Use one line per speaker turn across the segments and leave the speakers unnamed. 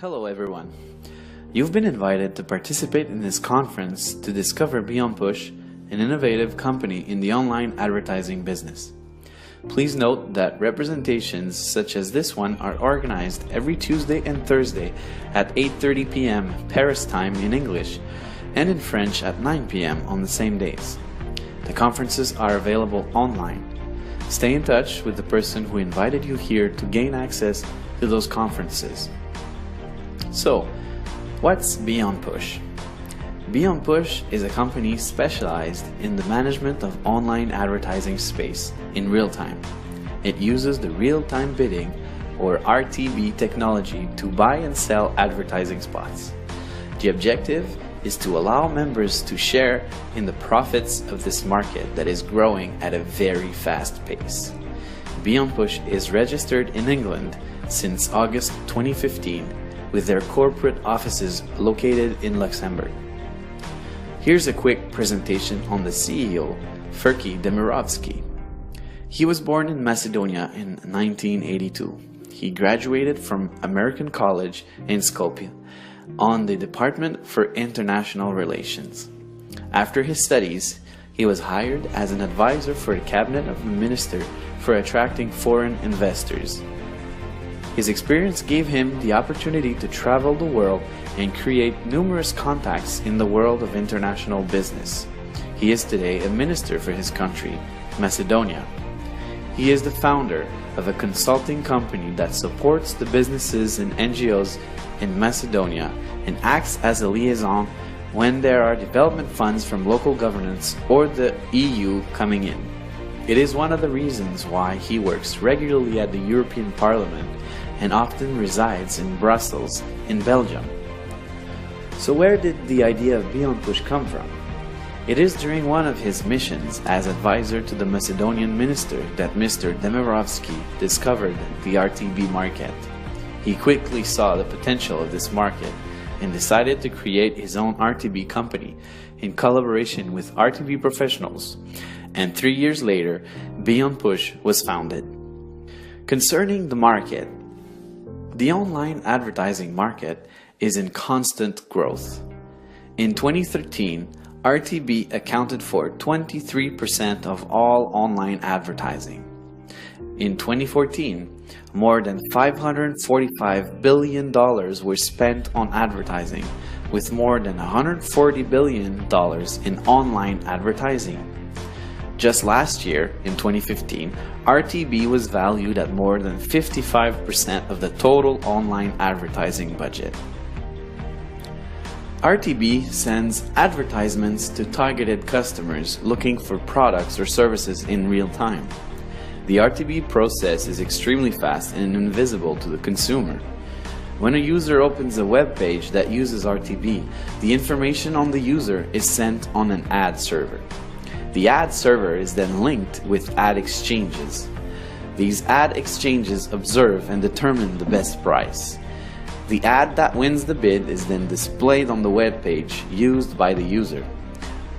Hello everyone. You've been invited to participate in this conference to discover BeonPush, an innovative company in the online advertising business. Please note that representations such as this one are organized every Tuesday and Thursday at 8:30 p.m. Paris time in English and in French at 9 p.m. on the same days. The conferences are available online. Stay in touch with the person who invited you here to gain access to those conferences. So, what's BeonPush? BeonPush is a company specialized in the management of online advertising space in real time. It uses the real-time bidding or RTB technology to buy and sell advertising spots. The objective is to allow members to share in the profits of this market that is growing at a very fast pace. BeonPush is registered in England since August 2015 with their corporate offices located in Luxemburg. Here's a quick presentation on the CEO, Ferki Demirovski. He was born in Macedonia in 1982. He graduated from American College in Skopje on the Department for International Relations. After his studies, he was hired as an advisor for the cabinet of the minister for attracting foreign investors. His experience gave him the opportunity to travel the world and create numerous contacts in the world of international business. He is today a minister for his country, Macedonia. He is the founder of a consulting company that supports the businesses and NGOs in Macedonia and acts as a liaison when there are development funds from local governments or the EU coming in. It is one of the reasons why he works regularly at the European Parliament and often resides in Brussels, in Belgium. So where did the idea of BeonPush come from? It is during one of his missions as advisor to the Macedonian minister that Mr. Demirovski discovered the RTB market. He quickly saw the potential of this market and decided to create his own RTB company in collaboration with RTB professionals. And 3 years later, BeonPush was founded. Concerning the market, the online advertising market is in constant growth. In 2013, RTB accounted for 23% of all online advertising. In 2014, more than $545 billion were spent on advertising, with more than $140 billion in online advertising. Just last year, in 2015, RTB was valued at more than 55% of the total online advertising budget. RTB sends advertisements to targeted customers looking for products or services in real time. The RTB process is extremely fast and invisible to the consumer. When a user opens a web page that uses RTB, the information on the user is sent on an ad server. The ad server is then linked with ad exchanges. These ad exchanges observe and determine the best price. The ad that wins the bid is then displayed on the web page used by the user.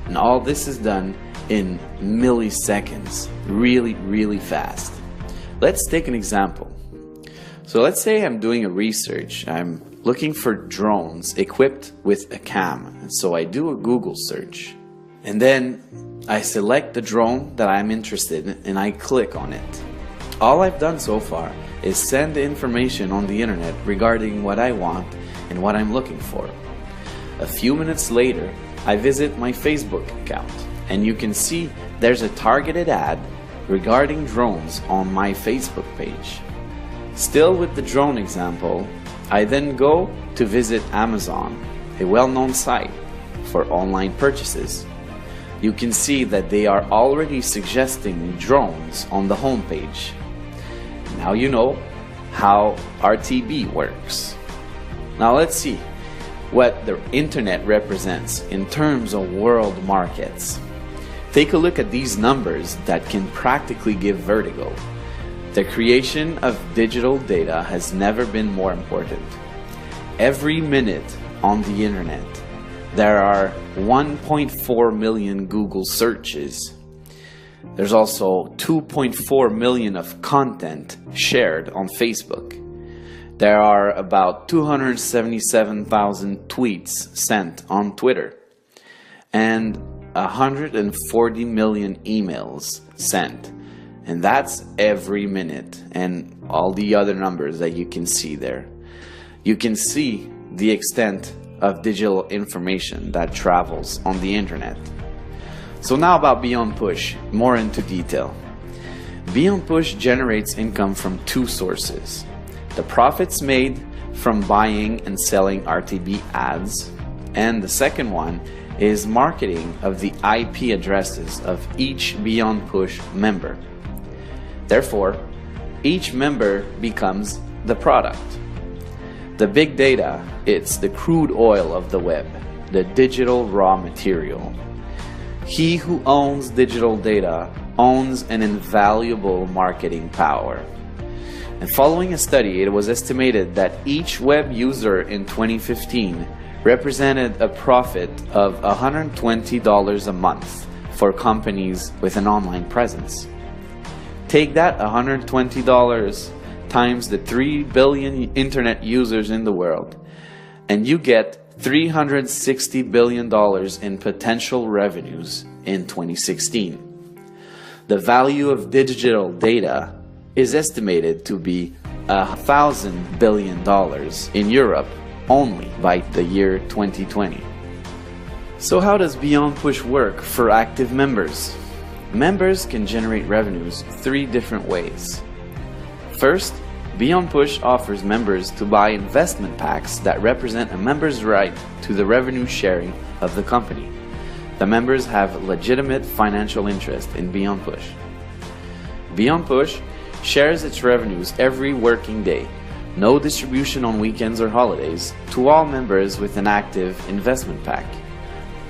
And all this is done in milliseconds, really fast. Let's take an example. So let's say I'm doing a research. I'm looking for drones equipped with a cam. And so I do a Google search. And then I select the drone that I'm interested in and I click on it. All I've done so far is send the information on the internet regarding what I want and what I'm looking for. A few minutes later, I visit my Facebook account and you can see there's a targeted ad regarding drones on my Facebook page. Still with the drone example, I then go to visit Amazon, a well-known site for online purchases. You can see that they are already suggesting drones on the homepage. Now you know how RTB works. Now let's see what the internet represents in terms of world markets. Take a look at these numbers that can practically give vertigo. The creation of digital data has never been more important. Every minute on the internet, there are 1.4 million Google searches. There's also 2.4 million of content shared on Facebook. There are about 277,000 tweets sent on Twitter and 140 million emails sent. And that's every minute, and all the other numbers that you can see there. You can see the extent of digital information that travels on the internet. So now about BeonPush, more into detail. BeonPush generates income from two sources: the profits made from buying and selling RTB ads, and the second one is marketing of the IP addresses of each BeonPush member. Therefore, each member becomes the product. The big data, it's the crude oil of the web, the digital raw material. He who owns digital data owns an invaluable marketing power. And following a study, it was estimated that each web user in 2015 represented a profit of $120 a month for companies with an online presence. Take that $120 times the 3 billion internet users in the world, and you get $360 billion in potential revenues in 2016. The value of digital data is estimated to be $1,000 billion in Europe only by the year 2020. So how does BeonPush work for active members? Members can generate revenues 3 different ways. First, BeonPush offers members to buy investment packs that represent a member's right to the revenue sharing of the company. The members have legitimate financial interest in BeonPush. BeonPush shares its revenues every working day, no distribution on weekends or holidays, to all members with an active investment pack.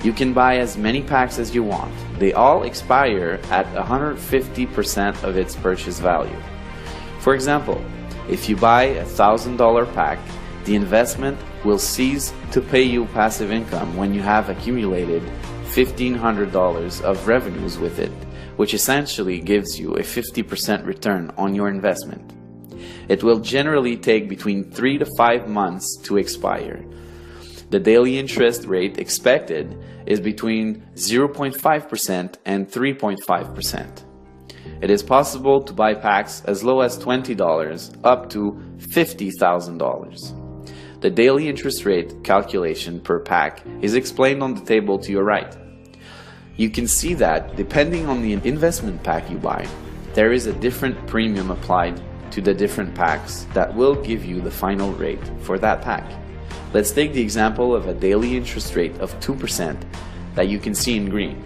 You can buy as many packs as you want. They all expire at 150% of its purchase value. For example, if you buy a $1,000 pack, the investment will cease to pay you passive income when you have accumulated $1,500 of revenues with it, which essentially gives you a 50% return on your investment. It will generally take between 3 to 5 months to expire. The daily interest rate expected is between 0.5% and 3.5%. It is possible to buy packs as low as $20 up to $50,000. The daily interest rate calculation per pack is explained on the table to your right. You can see that depending on the investment pack you buy, there is a different premium applied to the different packs that will give you the final rate for that pack. Let's take the example of a daily interest rate of 2% that you can see in green.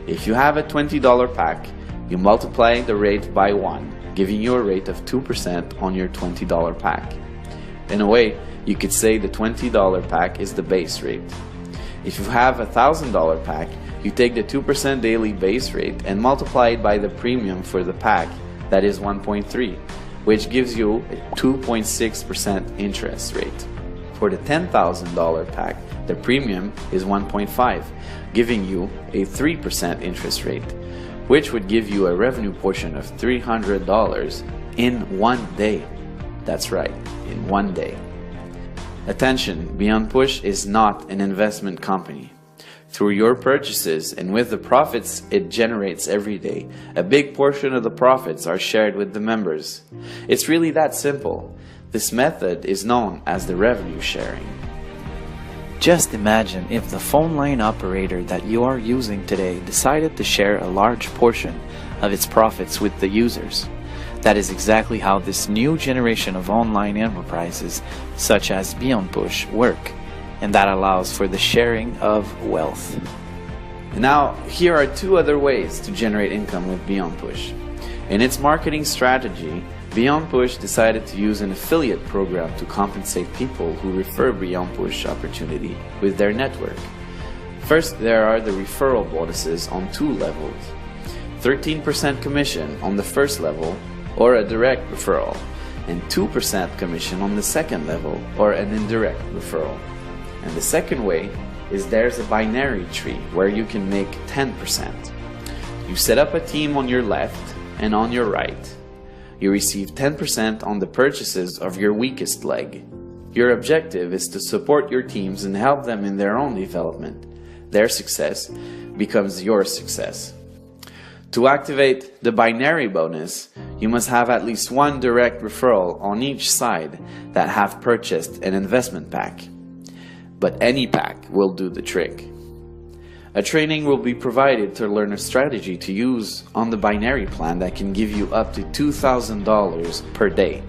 If you have a $20 pack, you multiply the rate by 1, giving you a rate of 2% on your $20 pack. In a way, you could say the $20 pack is the base rate. If you have a $1,000 pack, you take the 2% daily base rate and multiply it by the premium for the pack, that is 1.3, which gives you a 2.6% interest rate. For the $10,000 pack, the premium is 1.5, giving you a 3% interest rate, which would give you a revenue portion of $300 in 1 day. That's right, in 1 day. Attention, BeonPush is not an investment company. Through your purchases and with the profits it generates every day, a big portion of the profits are shared with the members. It's really that simple. This method is known as the revenue sharing.
Just imagine if the phone line operator that you are using today decided to share a large portion of its profits with the users. That is exactly how this new generation of online enterprises, such as BeonPush, work, and that allows for the sharing of wealth.
Now, here are 2 other ways to generate income with BeonPush. In its marketing strategy, BeonPush decided to use an affiliate program to compensate people who refer BeonPush opportunity with their network. First, there are the referral bonuses on 2 levels. 13% commission on the first level, or a direct referral, and 2% commission on the second level, or an indirect referral. And the second way is there's a binary tree where you can make 10%. You set up a team on your left and on your right. you receive 10% on the purchases of your weakest leg. Your objective is to support your teams and help them in their own development. Their success becomes your success. To activate the binary bonus, you must have at least one direct referral on each side that have purchased an investment pack. But any pack will do the trick. A training will be provided to learn a strategy to use on the binary plan that can give you up to $2,000 per day.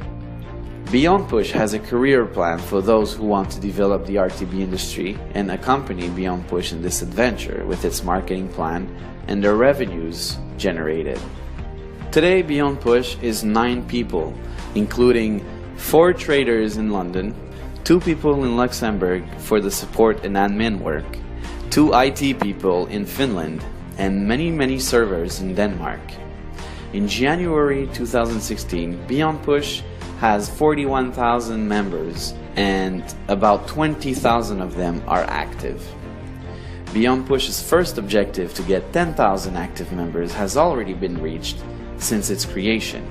BeonPush has a career plan for those who want to develop the RTB industry and accompany BeonPush in this adventure with its marketing plan and the revenues generated. Today, BeonPush is 9 people, including 4 traders in London, 2 people in Luxembourg for the support and admin work, 2 IT people in Finland, and many servers in Denmark. In January 2016, BeonPush has 41,000 members and about 20,000 of them are active. BeonPush's first objective to get 10,000 active members has already been reached since its creation.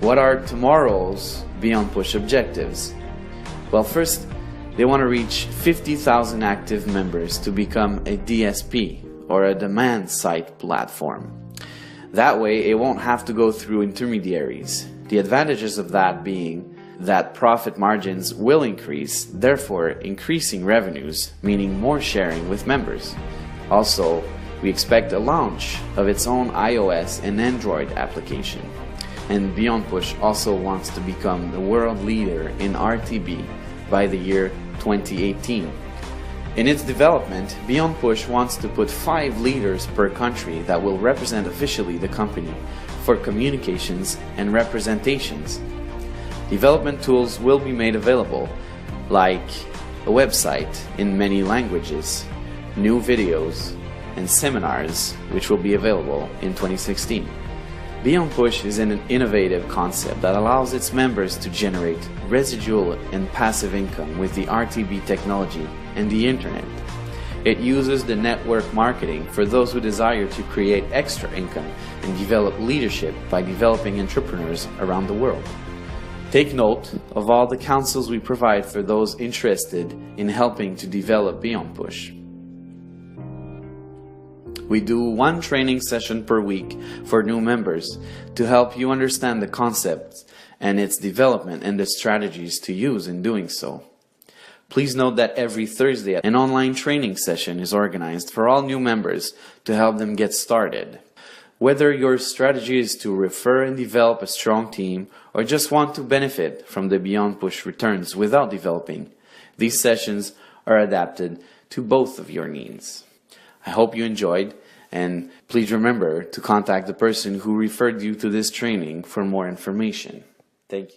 What are tomorrow's BeonPush objectives? Well, first, they want to reach 50,000 active members to become a DSP, or a demand side platform. That way, it won't have to go through intermediaries. The advantages of that being that profit margins will increase, therefore increasing revenues, meaning more sharing with members. Also, we expect a launch of its own iOS and Android application. And BeonPush also wants to become the world leader in RTB by the year 2018. In its development, BeonPush wants to put 5 leaders per country that will represent officially the company for communications and representations. Development tools will be made available, like a website in many languages, new videos, and seminars, which will be available in 2016. BeonPush is an innovative concept that allows its members to generate residual and passive income with the RTB technology and the internet. It uses the network marketing for those who desire to create extra income and develop leadership by developing entrepreneurs around the world. Take note of all the counsels we provide for those interested in helping to develop BeonPush. We do 1 training session per week for new members to help you understand the concepts and its development and the strategies to use in doing so. Please note that every Thursday an online training session is organized for all new members to help them get started. Whether your strategy is to refer and develop a strong team or just want to benefit from the BeonPush returns without developing, these sessions are adapted to both of your needs. I hope you enjoyed, and please remember to contact the person who referred you to this training for more information. Thank you.